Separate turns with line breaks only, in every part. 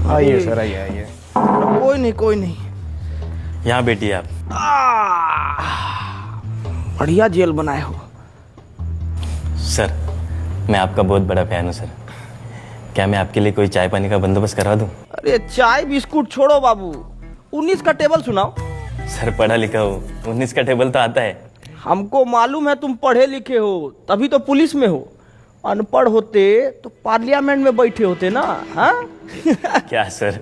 आइए सर, आइए आइए।
कोई नहीं कोई नहीं।
यहाँ बैठिए आप।
बढ़िया जेल बनाए हो
सर, मैं आपका बहुत बड़ा फैन हूँ सर। क्या मैं आपके लिए कोई चाय पानी का बंदोबस्त करवा दूँ?
अरे चाय बिस्कुट छोड़ो बाबू, 19 का टेबल सुनाओ।
सर पढ़ा लिखा हो, 19 का टेबल तो आता है।
हमको मालूम है तुम पढ़े लिखे हो, तभी तो पुलिस में हो। अनपढ़ होते तो पार्लियामेंट में बैठे होते ना। हाँ
क्या सर?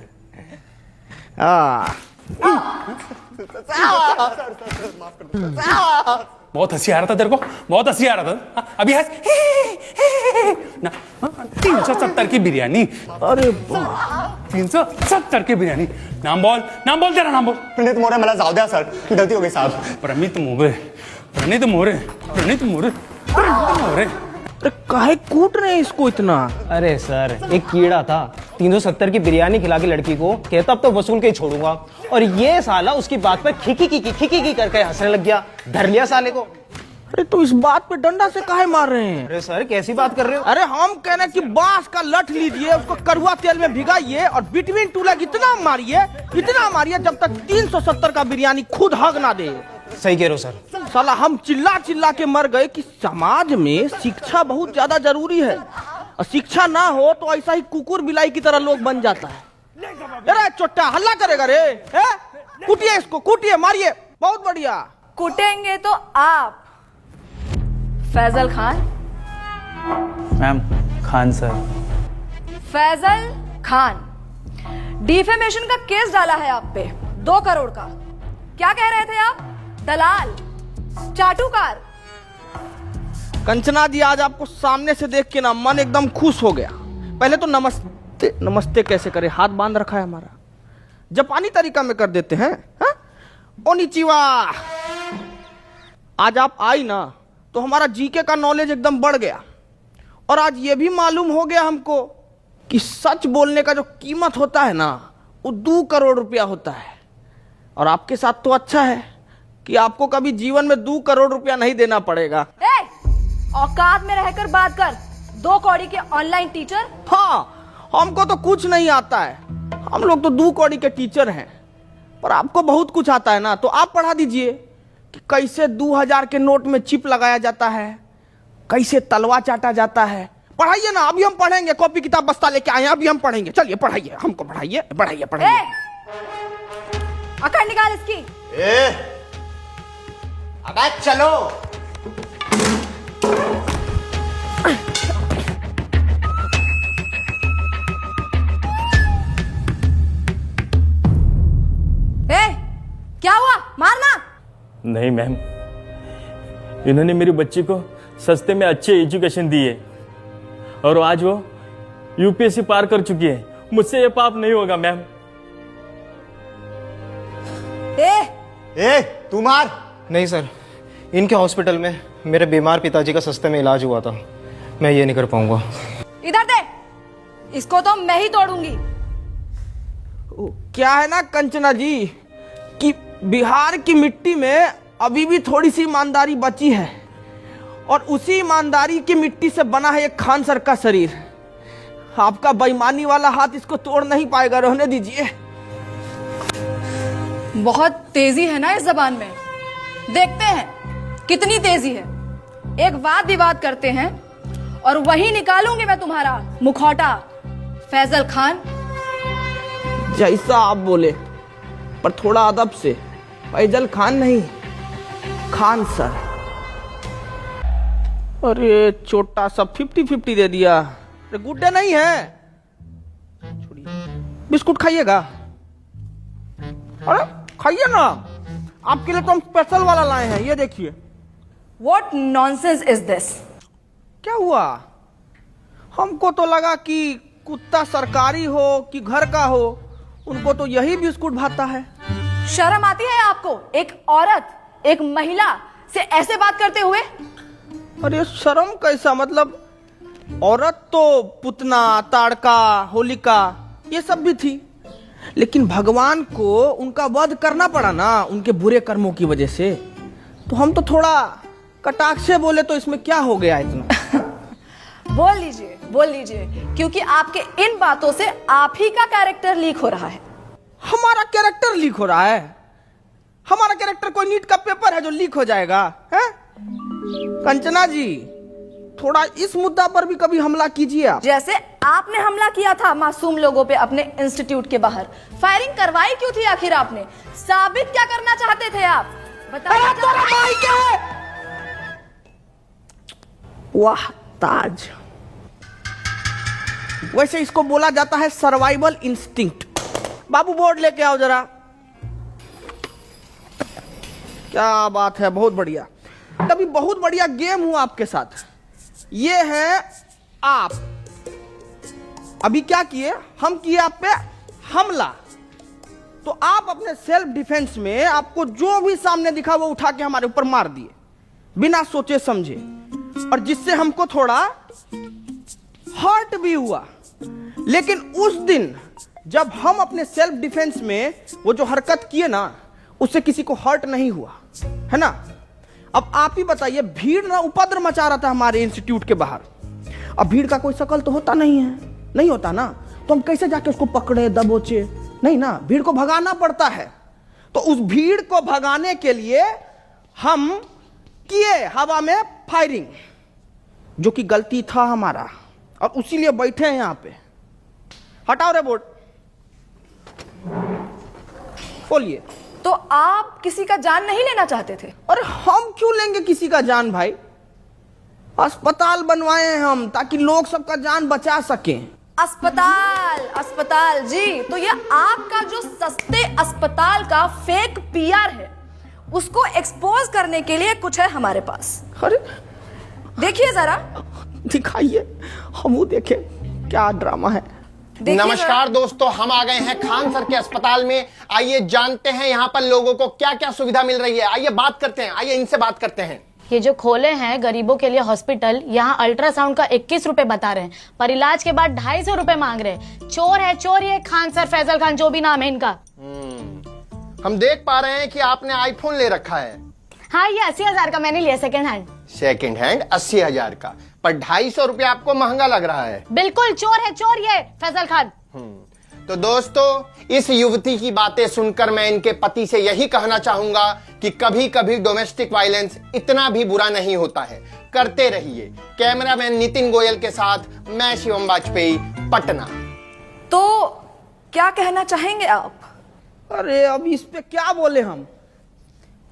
बहुत हंसी आ रहा था तेरे को, बहुत हंसी आ रहा था। अभी हंस ना। 370 की बिरयानी।
अरे
370 की बिरयानी। नाम बोल तेरा नाम बोल।
प्रणीत मोरे, मला जाऊ द्या सर, गलती हो गई साहब।
प्रणीत मोरे।
अरे काहे कूट रहे हैं इसको इतना?
अरे सर, एक कीड़ा था, 370 की बिरयानी खिला के लड़की को, कहता अब तो वसूल के ही छोड़ूंगा, और ये साला उसकी बात पर खिकी करके हंसने लग गया। धर लिया साले को।
अरे तो इस बात पे डंडा से काहे मार रहे हैं?
अरे सर, कैसी बात कर रहे हो?
अरे हम कह रहे हैं कि बांस का लठ लीजिए, उसको कड़वा तेल में भिगाइए और बिटवीन टू लेग इतना मारिए जब तक 370 का बिरयानी खुद हग ना दे।
सही कह रहे हो सर।
साला हम चिल्ला के मर गए कि समाज में शिक्षा बहुत ज्यादा जरूरी है, और शिक्षा ना हो तो ऐसा ही कुकुर बिलाई की तरह लोग बन जाता है। अरे चोट्टा हल्ला करेगा रे, कूटिए इसको, कूटिए, मारिए। बहुत बढ़िया।
कूटेंगे तो आप Faizal Khan.
Ma'am, Khan sir.
Faizal Khan, defamation का केस डाला है आप पे, 2 करोड़ का। क्या कह रहे थे आप? दलाल, चाटुकार।
कंचना जी, आज आपको सामने से देख के ना मन एकदम खुश हो गया। पहले तो नमस्ते कैसे करे, हाथ बांध रखा है हमारा, जापानी तरीका में कर देते हैं। ओनिचिवा। आज आप आई ना तो हमारा जीके का नॉलेज एकदम बढ़ गया, और आज ये भी मालूम हो गया हमको कि सच बोलने का जो कीमत होता है ना, वो 2 करोड़ रुपया होता है। और आपके साथ तो अच्छा है कि आपको कभी जीवन में 2 करोड़ रुपया नहीं देना पड़ेगा।
औकात में रहकर बात कर, 2 कौड़ी के ऑनलाइन टीचर।
हाँ, हमको तो कुछ नहीं आता है, हम लोग तो 2 कौड़ी के टीचर हैं, पर आपको बहुत कुछ आता है ना, तो आप पढ़ा दीजिए कि कैसे 2000 के नोट में चिप लगाया जाता है, कैसे तलवा चाटा जाता है। पढ़ाइए ना, अभी हम पढ़ेंगे, कॉपी किताब बस्ता लेके आए हैं, अभी हम पढ़ेंगे। चलिए पढ़ाइए, हमको पढ़ाइए।
अकड़ निकाल इसकी।
अबे चलो।
क्या हुआ? मारना
नहीं मैम, इन्होंने मेरी बच्ची को सस्ते में अच्छी एजुकेशन दी है, और आज वो यूपीएससी पार कर चुकी है। मुझसे ये पाप नहीं होगा मैम।
तू मार।
नहीं सर, इनके हॉस्पिटल में मेरे बीमार पिताजी का सस्ते में इलाज हुआ था, मैं ये नहीं कर पाऊंगा।
इधर दे, इसको तो मैं ही तोड़ूंगी।
क्या है ना कंचना जी कि बिहार की मिट्टी में अभी भी थोड़ी सी ईमानदारी बची है, और उसी ईमानदारी की मिट्टी से बना है एक खान सर का शरीर। आपका बेईमानी वाला हाथ इसको तोड़ नहीं पाएगा, रहने दीजिए।
बहुत तेजी है ना इस जबान में, देखते हैं कितनी तेजी है। एक वाद विवाद करते हैं और वही निकालूंगी मैं तुम्हारा मुखौटा। फैजल खान,
जैसा आप बोले, पर थोड़ा अदब से। फैजल खान नहीं, खान सर। अरे छोटा सा 50-50 दे दिया। अरे गुड्डे नहीं है, छोड़िए। बिस्कुट खाइएगा? अरे खाइए ना, आपके लिए तो हम स्पेशल वाला लाए हैं, ये देखिए।
What nonsense is this?
क्या हुआ? हमको तो लगा कि कुत्ता सरकारी हो कि घर का हो, उनको तो यही बिस्कुट भाता है।
शर्म आती है आपको? एक औरत, एक महिला से ऐसे बात करते हुए?
अरे शर्म कैसा, मतलब औरत तो पुतना, ताड़का, होलिका ये सब भी थी, लेकिन भगवान को उनका वध करना पड़ा ना उनके बुरे कर्मों की वजह से, तो हम तो थोड़ा कटाक्ष से बोले, तो इसमें क्या हो गया इतना।
बोल लीजिए, क्योंकि आपके इन बातों से आप ही का कैरेक्टर लीक हो रहा है।
हमारा कैरेक्टर लीक हो रहा है? हमारा कैरेक्टर कोई नीट का पेपर है जो लीक हो जाएगा? है कंचना जी, थोड़ा इस मुद्दा पर भी कभी हमला कीजिए आप।
जैसे आपने हमला किया था मासूम लोगों पे अपने इंस्टीट्यूट के बाहर, फायरिंग करवाई क्यों थी आखिर आपने? साबित क्या करना चाहते थे आप? बताइए जरा।
वाह ताज, वैसे इसको बोला जाता है सर्वाइवल इंस्टिंक्ट। बाबू बोर्ड लेके आओ जरा। क्या बात है, बहुत बढ़िया। तभी बहुत बढ़िया गेम हुआ आपके साथ। ये है आप अभी क्या किए, हम किए आप पे हमला, तो आप अपने सेल्फ डिफेंस में आपको जो भी सामने दिखा वो उठा के हमारे ऊपर मार दिए बिना सोचे समझे, और जिससे हमको थोड़ा हर्ट भी हुआ। लेकिन उस दिन जब हम अपने सेल्फ डिफेंस में वो जो हरकत किए ना, उससे किसी को हर्ट नहीं हुआ, है ना? अब आप ही बताइए, भीड़ ना उपद्र मचा रहा था हमारे इंस्टीट्यूट के बाहर। अब भीड़ का कोई शकल तो होता नहीं है, नहीं होता ना, तो हम कैसे जाके उसको पकड़े दबोचे? नहीं ना, भीड़ को भगाना पड़ता है। तो उस भीड़ को भगाने के लिए हम किए हवा में फायरिंग, जो कि गलती था हमारा, और उसीलिए बैठे हैं यहां पे। हटाओ रे बोर्ड, बोलिए।
तो आप किसी का जान नहीं लेना चाहते थे?
अरे हम क्यों लेंगे किसी का जान भाई? अस्पताल बनवाए हैं हम ताकि लोग सबका जान बचा सकें।
अस्पताल जी, तो ये आपका जो सस्ते अस्पताल का फेक पीआर है, उसको एक्सपोज करने के लिए कुछ है हमारे पास।
अरे
देखिए जरा,
दिखाइए, हम वो देखें क्या ड्रामा है।
नमस्कार दोस्तों, हम आ गए हैं खान सर के अस्पताल में। आइए जानते हैं यहाँ पर लोगों को क्या क्या सुविधा मिल रही है। आइए बात करते हैं, आइए इनसे बात करते हैं।
ये जो खोले हैं गरीबों के लिए हॉस्पिटल, यहाँ अल्ट्रासाउंड का 21 रुपए बता रहे हैं, पर इलाज के बाद 250 रुपए मांग रहे हैं। चोर है चोर, ये खान सर, फैजल खान, जो भी नाम है इनका।
हम देख पा रहे हैं कि आपने आईफोन ले रखा है।
हाँ, ये 80,000 का मैंने लिया, सेकंड हैंड।
सेकंड हैंड 80,000 का, पर 250 रुपया आपको महंगा लग रहा है।
बिल्कुल चोर है चोर ये फैजल खान।
तो दोस्तों, इस युवती की बातें सुनकर मैं इनके पति से यही कहना चाहूंगा कि कभी कभी डोमेस्टिक वायलेंस इतना भी बुरा नहीं होता है। करते रहिए। कैमरामैन नितिन गोयल के साथ मैं शिवम वाजपेयी, पटना।
तो क्या कहना चाहेंगे आप?
अरे अब इस पे क्या बोले हम?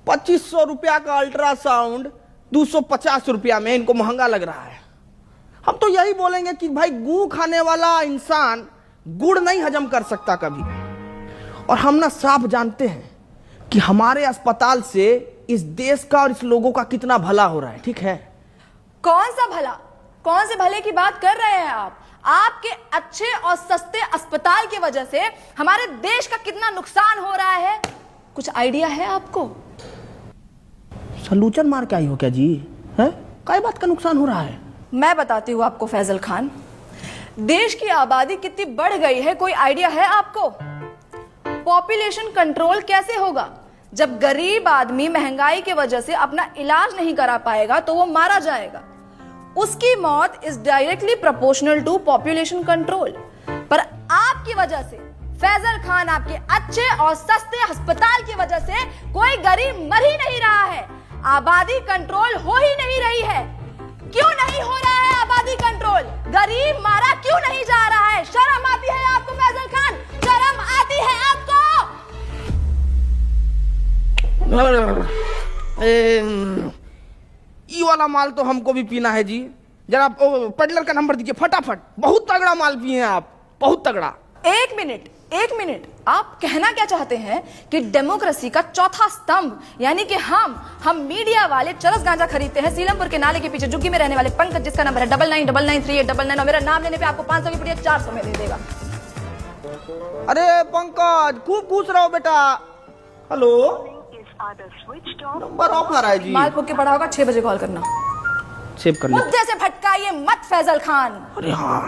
2500 रुपया का अल्ट्रासाउंड 250 रुपया में इनको महंगा लग रहा है। हम तो यही बोलेंगे कि भाई, गू खाने वाला इंसान गुड़ नहीं हजम कर सकता कभी। और हम ना साफ जानते हैं कि हमारे अस्पताल से इस देश का और इस लोगों का कितना भला हो रहा है, ठीक है?
कौन सा भला? कौन से भले की बात कर रहे हैं आप? आपके अच्छे और सस्ते अस्पताल की वजह से हमारे देश का कितना नुकसान हो रहा है, कुछ आइडिया है आपको?
सलूचन मार के आई हो क्या जी? है काय बात का नुकसान हो रहा है?
मैं बताती हूँ आपको फैजल खान। देश की आबादी कितनी बढ़ गई है, कोई आइडिया है आपको? पॉपुलेशन कंट्रोल कैसे होगा? जब गरीब आदमी महंगाई की वजह से अपना इलाज नहीं करा पाएगा तो वो मारा जाएगा। उसकी मौत is directly proportional to population control. पर आपकी वजह से, फैजल खान, आपके अच्छे और सस्ते अस्पताल की वजह से कोई गरीब मर ही नहीं रहा है, आबादी कंट्रोल हो ही नहीं रही है। क्यों नहीं हो रहा है आबादी कंट्रोल? गरीब मारा क्यों नहीं जा रहा है? शर्म आती है आपको फैजल खान? शर्म आती है आपको?
ये वाला माल तो हमको भी पीना है जी। जरा पेडलर का नंबर दीजिए फटाफट। बहुत तगड़ा माल पिए हैं आप, बहुत तगड़ा।
एक मिनट, आप कहना क्या चाहते हैं कि डेमोक्रेसी का चौथा स्तंभ यानी कि हम मीडिया वाले चरस गांजा खरीदते हैं सीलमपुर के नाले के पीछे झुग्गी में रहने वाले पंकज, जिसका नंबर है 99993899, और मेरा नाम लेने पे आपको 500 की पुड़िया 400 में दे देगा।
अरे पंकज, खूब खुश रहो बेटा। हेलो, नंबर ऑफ आ रहा है जी।
माल पुक के पड़ा होगा, 6 बजे कॉल करना।
सेव कर लो।
मुद्दे से भटकाइए मत फैजल खान।
अरे हाँ,